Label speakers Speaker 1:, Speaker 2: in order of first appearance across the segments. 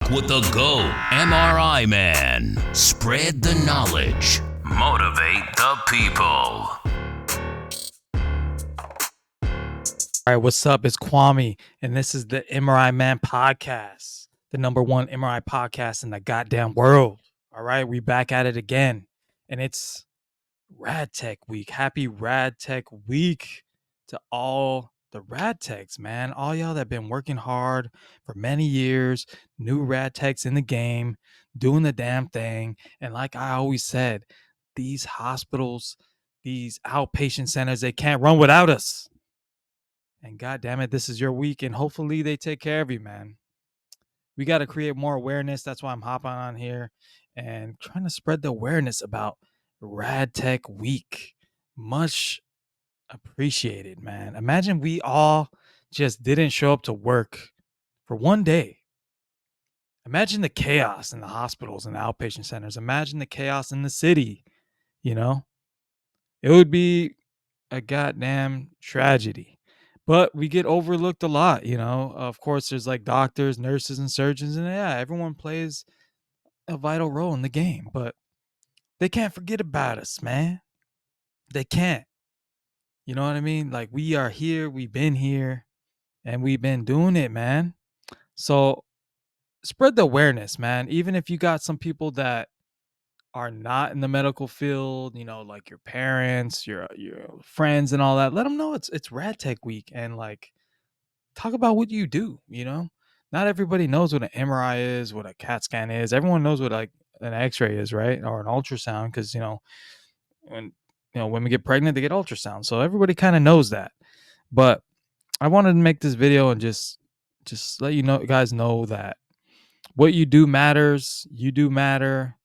Speaker 1: Talk with the GOAT, MRI Man. Spread the knowledge. Motivate the people.
Speaker 2: All right, what's up? It's Kwame, and this is the MRI Man Podcast, the #1 MRI podcast in the goddamn world. All right, we back at it again, and it's RAD Tech Week. Happy RAD Tech Week to all the RAD Techs, man. All y'all that been working hard for many years, new RAD Techs in the game, doing the damn thing. And like I always said, these hospitals, these outpatient centers, they can't run without us. And God damn it, this is your week, and hopefully they take care of you, man. We got to create more awareness. That's why I'm hopping on here and trying to spread the awareness about RAD Tech Week. Much appreciated, man. Imagine we all just didn't show up to work for one day. Imagine the chaos in the hospitals and the outpatient centers. Imagine the chaos in the city, you know? It would be a goddamn tragedy. But we get overlooked a lot, you know. Of course, there's like doctors, nurses, and surgeons, and yeah, everyone plays a vital role in the game. But they can't forget about us, man. They can't. You know what I mean? Like, we are here, we've been here, and we've been doing it, man. So spread the awareness, man. Even if you got some people that are not in the medical field, you know, like your parents, your friends, and all that, let them know it's Rad Tech Week, and like talk about what you do. You know, not everybody knows what an MRI is, what a CAT scan is. Everyone knows what like an X-ray is, right, or an ultrasound, because when women get pregnant, they get ultrasound, so everybody kind of knows that. But I wanted to make this video and just let guys know that what you do matters. You do matter.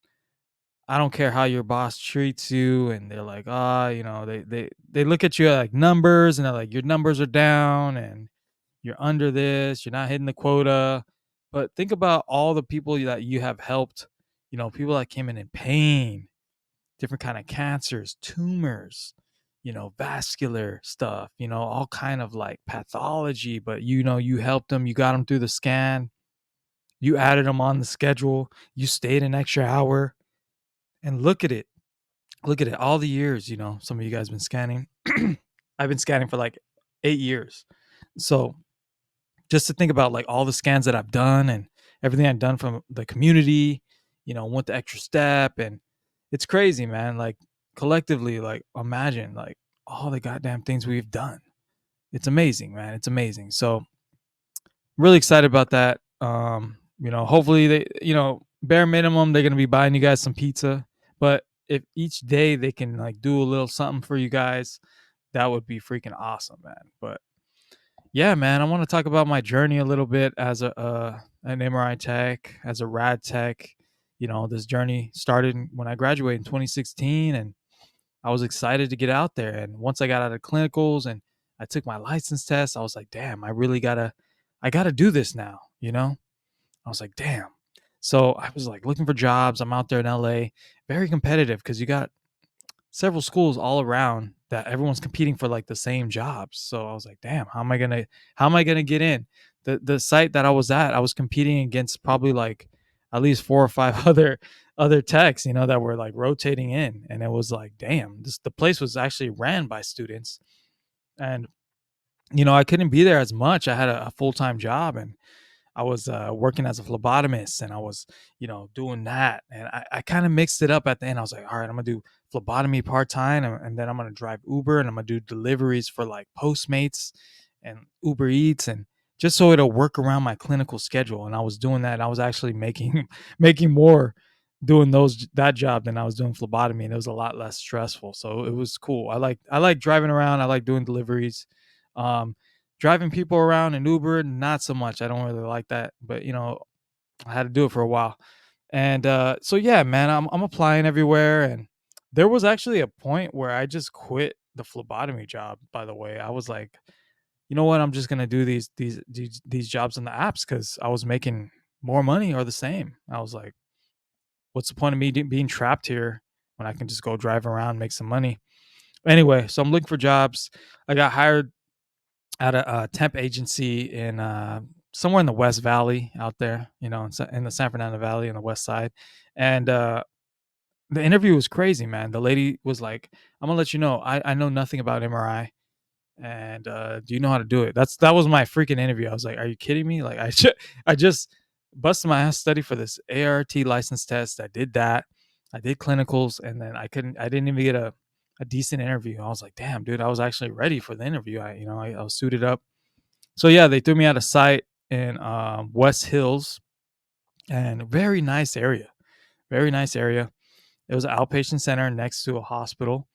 Speaker 2: I don't care how your boss treats you, and they're like, they look at you like numbers, and they're like, your numbers are down, and you're under this, you're not hitting the quota. But think about all the people that you have helped. You know, people that came in pain, different kind of cancers, tumors, vascular stuff, all kind of like pathology. But you helped them, you got them through the scan, you added them on the schedule, you stayed an extra hour, and look at it, all the years. Some of you guys been scanning. I've been scanning for like 8 years. So just to think about like all the scans that I've done and everything I've done from the community, went the extra step, and it's crazy, man. Like collectively, like imagine like all the goddamn things we've done. It's amazing, man. It's amazing. So I'm really excited about that. Hopefully they, bare minimum, they're going to be buying you guys some pizza, but if each day they can like do a little something for you guys, that would be freaking awesome, man. But yeah, man, I want to talk about my journey a little bit as an MRI tech, as a RAD tech. This journey started when I graduated in 2016, and I was excited to get out there. And once I got out of clinicals and I took my license test, I was like, damn, I gotta do this now. I was like, damn. So I was like looking for jobs. I'm out there in LA, very competitive because you got several schools all around that everyone's competing for like the same jobs. So I was like, damn, how am I gonna get in? The site that I was at, I was competing against probably like at least 4 or 5 other techs, that were like rotating in. And it was like, damn, the place was actually ran by students. And I couldn't be there as much. I had a full-time job, and I was working as a phlebotomist, and I was, doing that. And I kind of mixed it up at the end. I was like, all right, I'm going to do phlebotomy part-time, and then I'm going to drive Uber, and I'm going to do deliveries for like Postmates and Uber Eats, and just so it'll work around my clinical schedule. And I was doing that, and I was actually making more doing that job than I was doing phlebotomy, and it was a lot less stressful. So it was cool. I like driving around. I like doing deliveries. Driving people around in Uber, not so much. I don't really like that, but I had to do it for a while. And so yeah, man, I'm applying everywhere. And there was actually a point where I just quit the phlebotomy job. By the way, I was like, you know what? I'm just gonna do these jobs on the apps because I was making more money or the same. I was like, what's the point of me being trapped here when I can just go drive around, make some money? Anyway, so I'm looking for jobs. I got hired at a temp agency in somewhere in the West Valley out there, in the San Fernando Valley in the West Side. And the interview was crazy, man. The lady was like, "I'm gonna let you know, I know nothing about MRI, and do you know how to do it?" That was my freaking interview. I was like, "Are you kidding me?" Like I just busted my ass study for this ART license test. I did that. I did clinicals, and then I didn't even get a decent interview. I was like, "Damn, dude, I was actually ready for the interview." I was suited up. So yeah, they threw me at a site in West Hills, and very nice area. Very nice area. It was an outpatient center next to a hospital.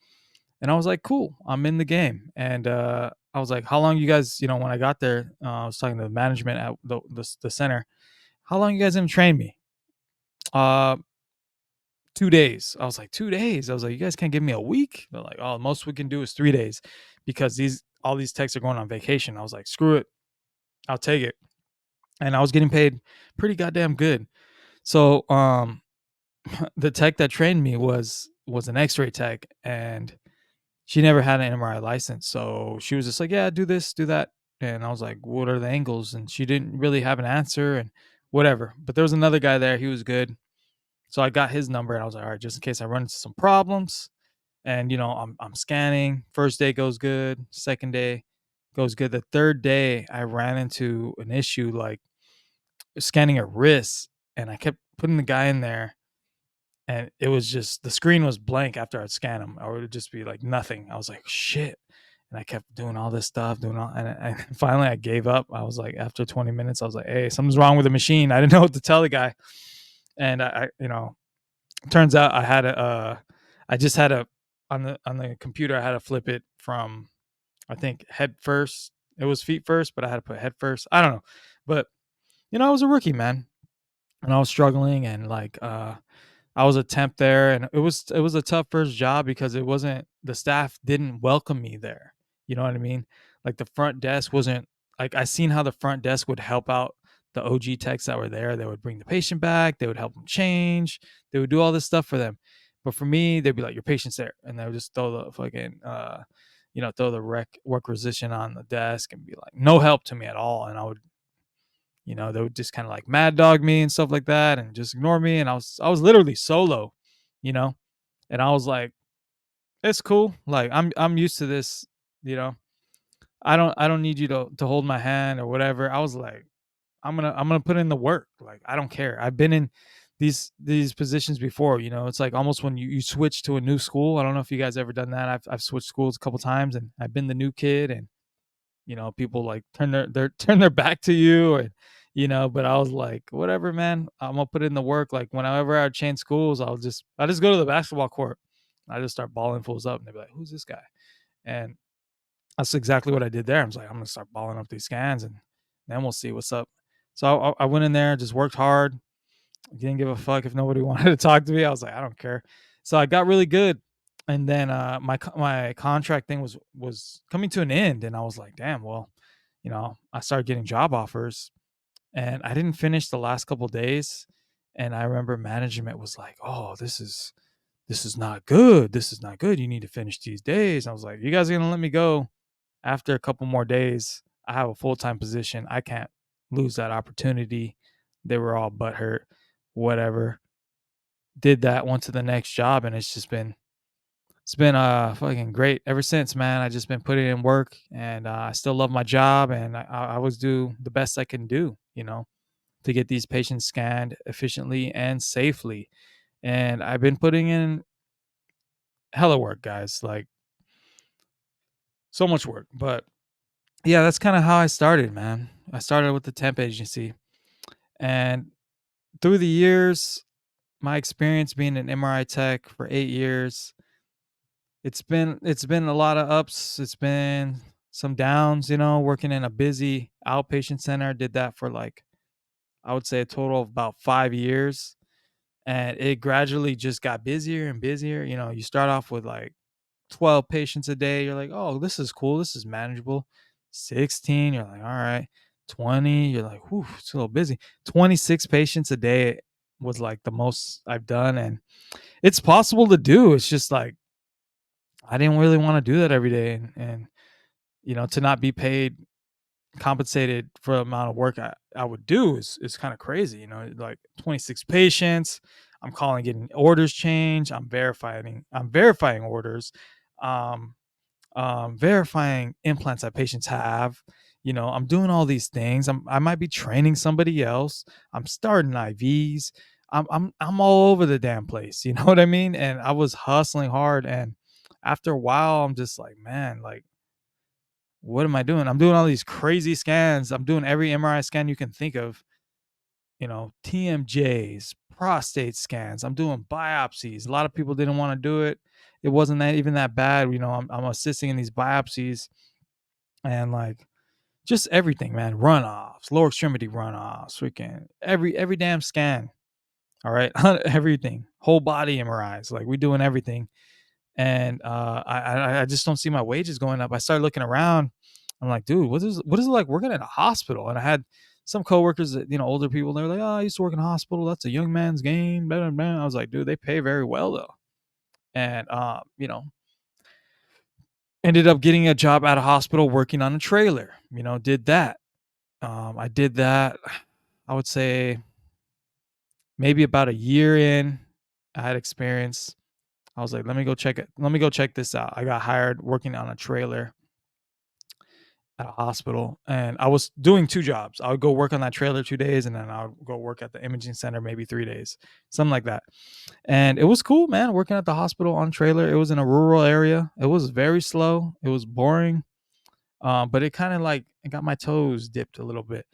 Speaker 2: And I was like, cool, I'm in the game. And I was like, how long you guys, when I got there, I was talking to the management at the center. How long you guys gonna train me? Uh, 2 days. I was like, 2 days. I was like, you guys can't give me a week. They're like, oh, most we can do is 3 days because all these techs are going on vacation. I was like, screw it, I'll take it. And I was getting paid pretty goddamn good. So the tech that trained me was an X-ray tech, and she never had an MRI license. So she was just like, yeah, do this, do that. And I was like, what are the angles? And she didn't really have an answer and whatever. But there was another guy there. He was good. So I got his number and I was like, all right, just in case I run into some problems. And, I'm scanning. First day goes good. Second day goes good. The third day, I ran into an issue like scanning a wrist. And I kept putting the guy in there, and it was just the screen was blank after I'd scan them, or it would just be like nothing. I was like, shit. And I kept doing all this stuff, and finally I gave up. I was like, after 20 minutes, I was like, hey, something's wrong with the machine. I didn't know what to tell the guy. And turns out I just had on the computer, I had to flip it from, I think, head first. It was feet first, but I had to put head first. I don't know. But, I was a rookie, man. And I was struggling, and like, I was a temp there, and it was a tough first job because the staff didn't welcome me there. You know what I mean? Like the front desk wasn't like, I seen how the front desk would help out the OG techs that were there. They would bring the patient back, they would help them change, they would do all this stuff for them. But for me, they'd be like, your patient's there, and they would just throw the fucking throw the requisition on the desk and be like, no help to me at all. And I would, they would just kind of like mad dog me and stuff like that and just ignore me. And I was literally solo, you know, and I was like, it's cool. Like I'm used to this, you know. I don't need you to hold my hand or whatever. I was like, I'm gonna put in the work. Like, I don't care. I've been in these positions before, It's like almost when you switch to a new school. I don't know if you guys ever done that. I've switched schools a couple times, and I've been the new kid, and people like turn their back to you, or but I was like, whatever, man, I'm gonna put in the work. Like, whenever I change schools, I just go to the basketball court, I just start balling fools up, and they'd be like, who's this guy? And that's exactly what I did there. I was like, I'm gonna start balling up these scans, and then we'll see what's up. So I went in there, just worked hard. I didn't give a fuck if nobody wanted to talk to me. I was like, I don't care. So I got really good. And then my contract thing was coming to an end, and I was like, damn, well, I started getting job offers, and I didn't finish the last couple days. And I remember management was like, oh, this is not good. This is not good. You need to finish these days. I was like, you guys are gonna let me go after a couple more days? I have a full-time position. I can't lose that opportunity. They were all butthurt, whatever. Did that, went to the next job, and it's been fucking great ever since, man. I just been putting in work, and I still love my job, and I always do the best I can do, to get these patients scanned efficiently and safely. And I've been putting in hella work, guys, like so much work. But yeah, that's kind of how I started, man. I started with the temp agency, and through the years, my experience being an MRI tech for 8 years, it's been a lot of ups. It's been some downs, working in a busy outpatient center. Did that for like, I would say, a total of about 5 years. And it gradually just got busier and busier. You start off with like 12 patients a day. You're like, oh, this is cool. This is manageable. 16, you're like, all right. 20, you're like, whew, it's a little busy. 26 patients a day was like the most I've done. And it's possible to do. It's just like, I didn't really want to do that every day. And to not be paid compensated for the amount of work I would do is kind of crazy. Like 26 patients. I'm calling, getting orders changed. I'm verifying orders. Um, verifying implants that patients have. I'm doing all these things. I might be training somebody else. I'm starting IVs. I'm all over the damn place. You know what I mean? And I was hustling hard. And after a while, I'm just like, man, like, what am I doing? I'm doing all these crazy scans. I'm doing every MRI scan you can think of. TMJs, prostate scans. I'm doing biopsies. A lot of people didn't want to do it. It wasn't that even that bad. I'm assisting in these biopsies, and like just everything, man. Runoffs, lower extremity runoffs, freaking every damn scan. All right. Everything. Whole body MRIs. Like, we're doing everything. And I just don't see my wages going up. I started looking around. I'm like, dude, what is it like working at a hospital? And I had some coworkers that, older people, they're like, oh, I used to work in a hospital. That's a young man's game. Blah, blah, blah. I was like, dude, they pay very well though. And ended up getting a job at a hospital working on a trailer. Did that. I did that. I would say maybe about a year in. I had experience. I was like, let me go check it. Let me go check this out. I got hired working on a trailer at a hospital, and I was doing two jobs. I would go work on that trailer 2 days, and then I would go work at the imaging center maybe 3 days, something like that. And it was cool, man, working at the hospital on trailer. It was in a rural area. It was very slow. It was boring, but it kind of like it got my toes dipped a little bit.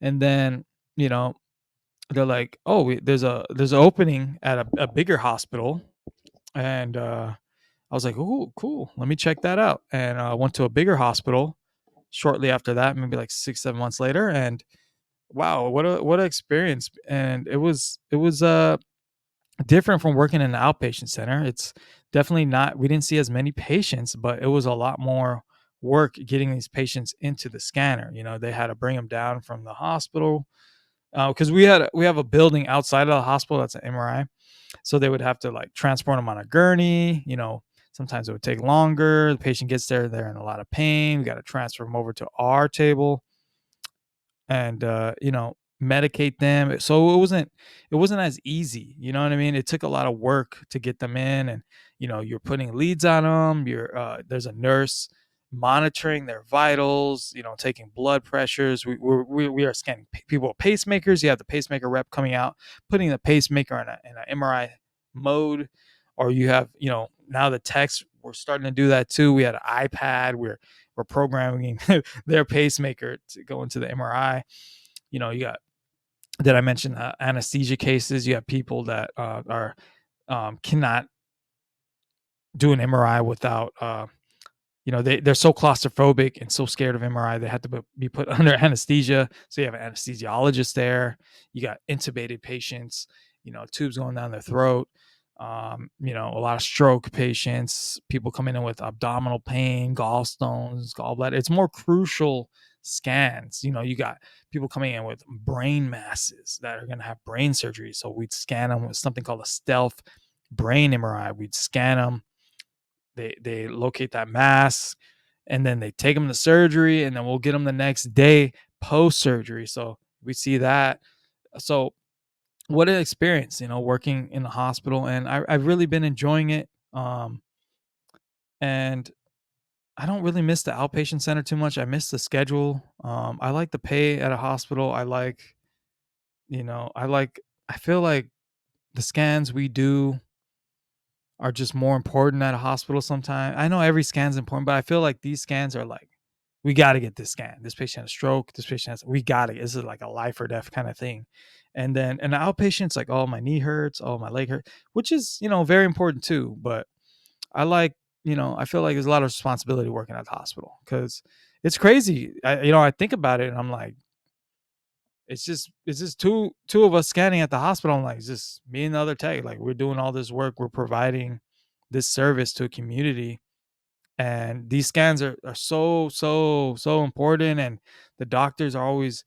Speaker 2: And then you know they're like, oh, there's an opening at a bigger hospital, and I was like, oh, cool. Let me check that out. And I went to a bigger hospital shortly after that, maybe like 6-7 months later, and wow, what a experience. And it was different from working in an outpatient center. It's definitely not, we didn't see as many patients, but it was a lot more work getting these patients into the scanner. They had to bring them down from the hospital, because we have a building outside of the hospital that's an MRI, so they would have to like transport them on a gurney. Sometimes it would take longer. The patient gets there, they're in a lot of pain. We got to transfer them over to our table and medicate them. So it wasn't as easy. You know what I mean? It took a lot of work to get them in, and you're putting leads on them. There's a nurse monitoring their vitals, taking blood pressures. We are scanning people with pacemakers. You have the pacemaker rep coming out, putting the pacemaker in a MRI mode, or you have, now the techs, we're starting to do that too. We had an iPad. We're programming their pacemaker to go into the MRI. You got, did I mention anesthesia cases? You have people that are cannot do an MRI without they're so claustrophobic and so scared of MRI, they had to be put under anesthesia. So you have an anesthesiologist there. You got intubated patients, tubes going down their throat. A lot of stroke patients, people coming in with abdominal pain, gallstones, gallbladder. It's more crucial scans. You got people coming in with brain masses that are going to have brain surgery. So we'd scan them with something called a stealth brain MRI. We'd scan them. They locate that mass, and then they take them to surgery, and then we'll get them the next day post surgery. So we see that. So what an experience, working in the hospital, and I've really been enjoying it. And I don't really miss the outpatient center too much. I miss the schedule. I like the pay at a hospital. I feel like the scans we do are just more important at a hospital sometimes. I know every scan's important, but I feel like these scans are like, we got to get this scan. This patient has a stroke. We got to, this is like a life or death kind of thing. And then an outpatient's like, oh, my knee hurts. Oh, my leg hurts, which is, very important too. But I like, I feel like there's a lot of responsibility working at the hospital, because it's crazy. I think about it and I'm like, it's just two of us scanning at the hospital. I'm like, it's just me and the other tech. Like, we're doing all this work. We're providing this service to a community. And these scans are so, so, so important. And the doctors are always,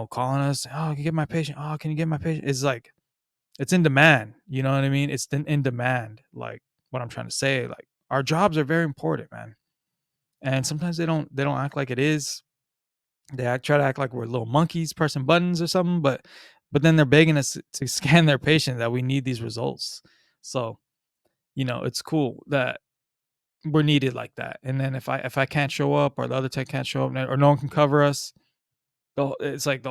Speaker 2: calling us, oh, can you get my patient? Oh, can you get my patient? It's like, it's in demand. You know what I mean? It's in demand. Like, what I'm trying to say, like, our jobs are very important, man. And sometimes they don't act like it is. They try to act like we're little monkeys pressing buttons or something, but then they're begging us to scan their patient that we need these results. So, it's cool that we're needed like that. And then if I can't show up, or the other tech can't show up, or no one can cover us, it's like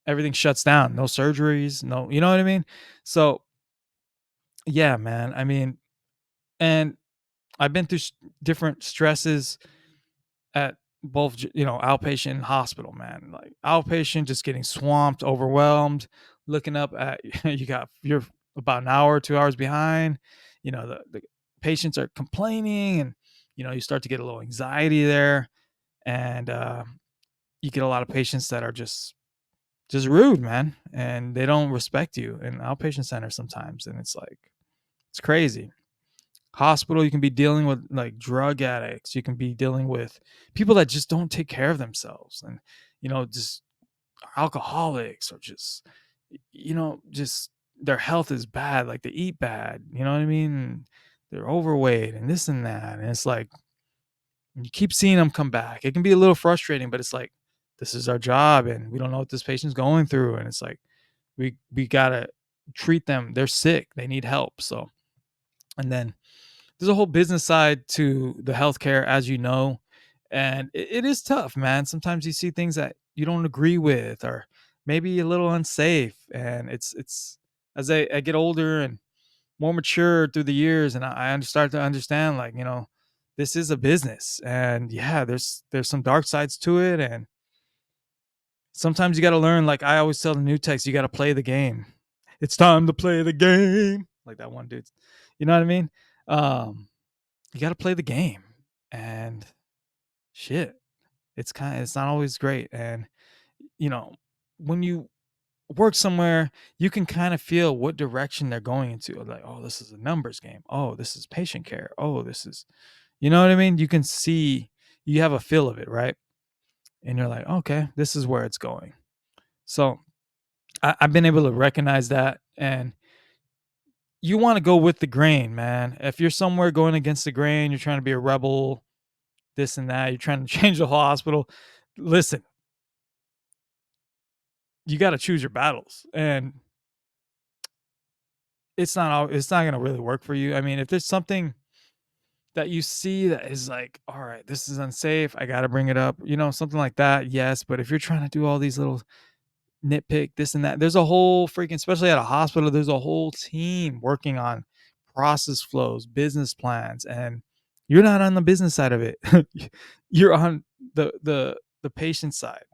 Speaker 2: everything shuts down. No surgeries, no, you know what I mean? So yeah, man. I mean, and I've been through different stresses at both, outpatient and hospital, man. Like outpatient, just getting swamped, overwhelmed, looking up at you're about an hour, 2 hours behind. The patients are complaining, and you start to get a little anxiety there, and you get a lot of patients that are just rude, man, and they don't respect you in outpatient center sometimes, and it's like it's crazy. Hospital, you can be dealing with like drug addicts, you can be dealing with people that just don't take care of themselves, and just alcoholics, or just their health is bad, like they eat bad, you know what I mean? And they're overweight and this and that, and it's like you keep seeing them come back. It can be a little frustrating, but it's like this is our job, and we don't know what this patient's going through, and it's like we gotta treat them. They're sick, they need help. So, and then there's a whole business side to the healthcare, as you know, and it is tough, man. Sometimes you see things that you don't agree with, or maybe a little unsafe, and it's as I get older and more mature through the years, and start to understand, like, this is a business, and yeah, there's some dark sides to it, and sometimes you got to learn. Like I always tell the new techs, you got to play the game. It's time to play the game, like that one dude. You know what I mean? Um, you got to play the game, and shit, it's not always great, and you know when you work somewhere, you can kind of feel what direction they're going into. Like, oh, this is a numbers game. Oh, this is patient care. Oh, this is, you know what I mean? You can see, you have a feel of it, right? And you're like, okay, this is where it's going. So I've been able to recognize that, and you want to go with the grain, man. If you're somewhere going against the grain, you're trying to be a rebel, this and that, you're trying to change the whole hospital. Listen, you got to choose your battles, and it's not going to really work for you. I mean, if there's something that you see that is like, all right, this is unsafe, I got to bring it up, something like that. Yes. But if you're trying to do all these little nitpick, this and that, there's a whole freaking, especially at a hospital, there's a whole team working on process flows, business plans, and you're not on the business side of it. You're on the patient side.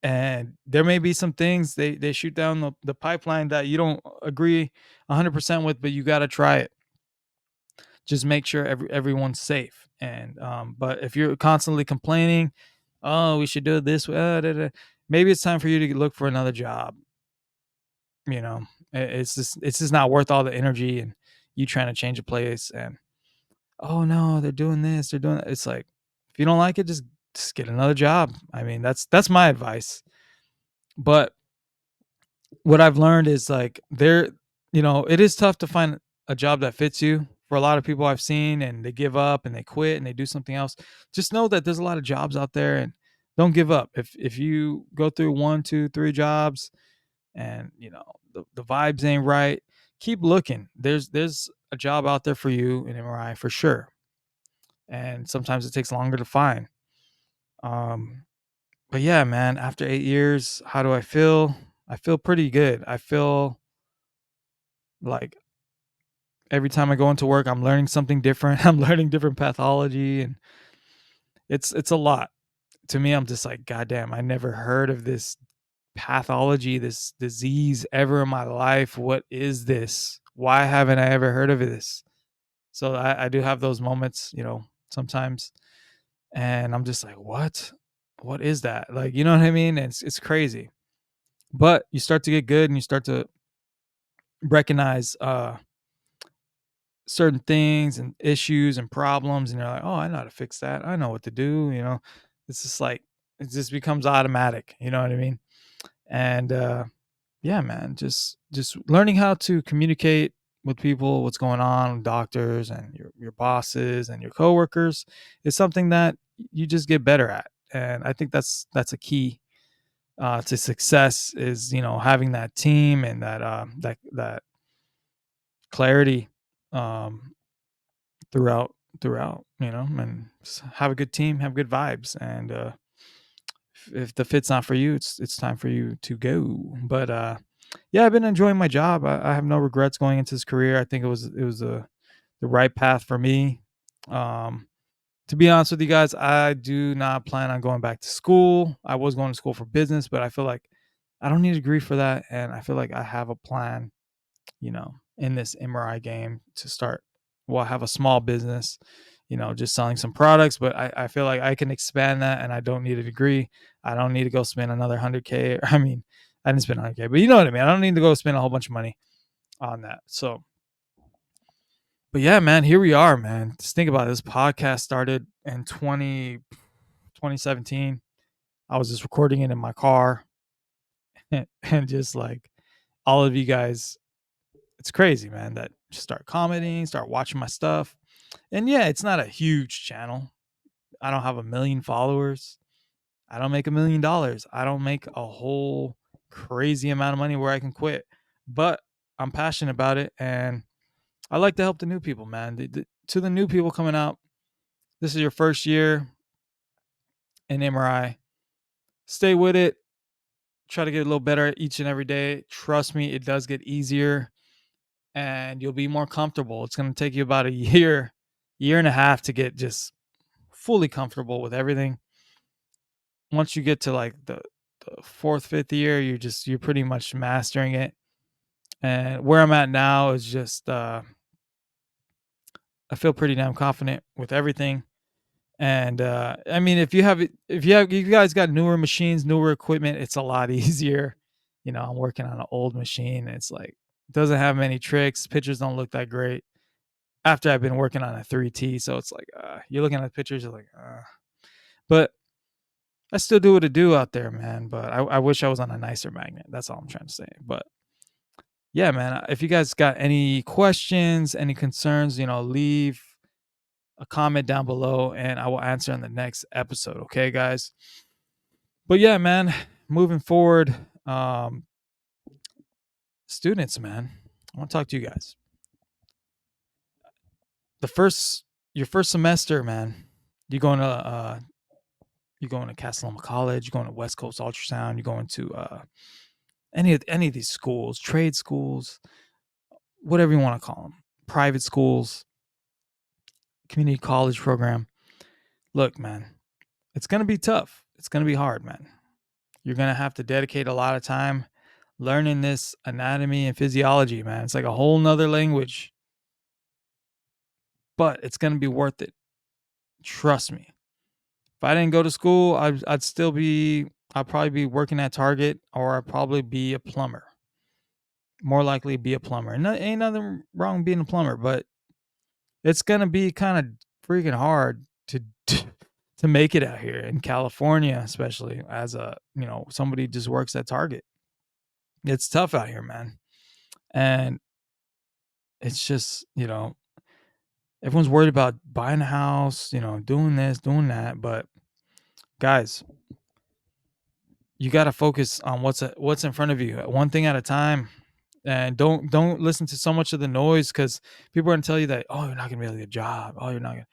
Speaker 2: And there may be some things they shoot down the pipeline that you don't agree 100% with, but you got to try it. Just make sure everyone's safe. And but if you're constantly complaining, oh, we should do it this way, maybe it's time for you to look for another job. It's just not worth all the energy and you trying to change a place. And oh no, they're doing this, they're doing that. It's like, if you don't like it, just get another job. I mean, that's my advice. But what I've learned is like it is tough to find a job that fits you. For a lot of people I've seen, and they give up and they quit and they do something else. Just know that there's a lot of jobs out there, and don't give up. If you go through 1, 2, 3 jobs, and the vibes ain't right, keep looking. There's a job out there for you in MRI for sure. And sometimes it takes longer to find. Um, but yeah, man, after 8 years, how do I feel? I feel pretty good. I feel like every time I go into work, I'm learning something different. I'm learning different pathology, and it's a lot. To me, I'm just like, God damn, I never heard of this pathology, this disease ever in my life. What is this? Why haven't I ever heard of this? So I do have those moments, sometimes, and I'm just like, what? What is that? Like, you know what I mean? And it's crazy. But you start to get good, and you start to recognize certain things and issues and problems, and you're like, oh, I know how to fix that, I know what to do. It's just like, it just becomes automatic, you know what I mean? And yeah, man, just learning how to communicate with people, what's going on with doctors and your bosses and your coworkers, is something that you just get better at. And I think that's a key to success, is having that team and that clarity um, throughout, and have a good team, have good vibes, and if the fit's not for you, it's time for you to go. But yeah, I've been enjoying my job. I have no regrets going into this career. I think it was the right path for me. Um, to be honest with you guys, I do not plan on going back to school. I was going to school for business, but I feel like I don't need a degree for that, and I feel like I have a plan, in this MRI game to start. Well, I have a small business, just selling some products, but I feel like I can expand that, and I don't need a degree. I don't need to go spend another 100K. I mean, I didn't spend 100K, but you know what I mean? I don't need to go spend a whole bunch of money on that. So, but yeah, man, here we are, man. Just think about it. This podcast started in 2017. I was just recording it in my car and just like all of you guys, it's crazy, man, that just start commenting, start watching my stuff. And yeah, it's not a huge channel. I don't have 1 million followers. I don't make $1 million. I don't make a whole crazy amount of money where I can quit. But I'm passionate about it, and I like to help the new people, man. To the new people coming out, this is your first year in MRI. Stay with it. Try to get a little better each and every day. Trust me, it does get easier, and you'll be more comfortable. It's going to take you about a year and a half to get just fully comfortable with everything. Once you get to like the fourth, fifth year, you're pretty much mastering it. And where I'm at now is just I feel pretty damn confident with everything. And I mean, if you guys got newer machines, newer equipment, it's a lot easier. I'm working on an old machine. It's like it doesn't have many tricks. Pictures don't look that great after I've been working on a 3T. So it's like you're looking at the pictures, you're like, but I still do what I do out there, man. But I wish I was on a nicer magnet. That's all I'm trying to say. But yeah, man, if you guys got any questions, any concerns, leave a comment down below and I will answer in the next episode. Okay, guys. But yeah, man, moving forward, students, man, I want to talk to you guys. Your first semester, man, you're going to Castelloma College, you're going to West Coast Ultrasound, you're going to any of these schools, trade schools, whatever you want to call them, private schools, community college program. Look, man, it's going to be tough. It's going to be hard, man. You're going to have to dedicate a lot of time learning this anatomy and physiology, man. It's like a whole nother language, but it's going to be worth it. Trust me. If I didn't go to school, I'd probably be working at Target, or I'd probably be a plumber. More likely be a plumber. And ain't nothing wrong being a plumber, but it's going to be kind of freaking hard to make it out here in California, especially as somebody just works at Target. It's tough out here, man. And it's just, everyone's worried about buying a house, doing this, doing that. But guys, you got to focus on what's in front of you, one thing at a time. And don't listen to so much of the noise, because people are going to tell you that, oh, you're not going to be able to get a job. Oh, you're not going to.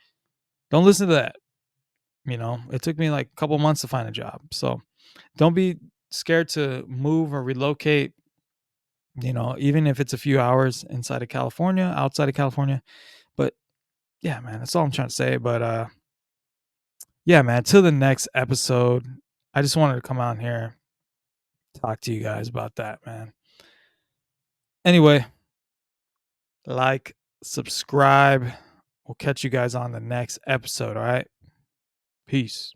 Speaker 2: Don't listen to that. It took me like a couple months to find a job. So don't be scared to move or relocate, even if it's a few hours inside of California, outside of California. But yeah, man, that's all I'm trying to say. But yeah, man, till the next episode, I just wanted to come out here, talk to you guys about that, man. Anyway, like, subscribe. We'll catch you guys on the next episode. All right. Peace.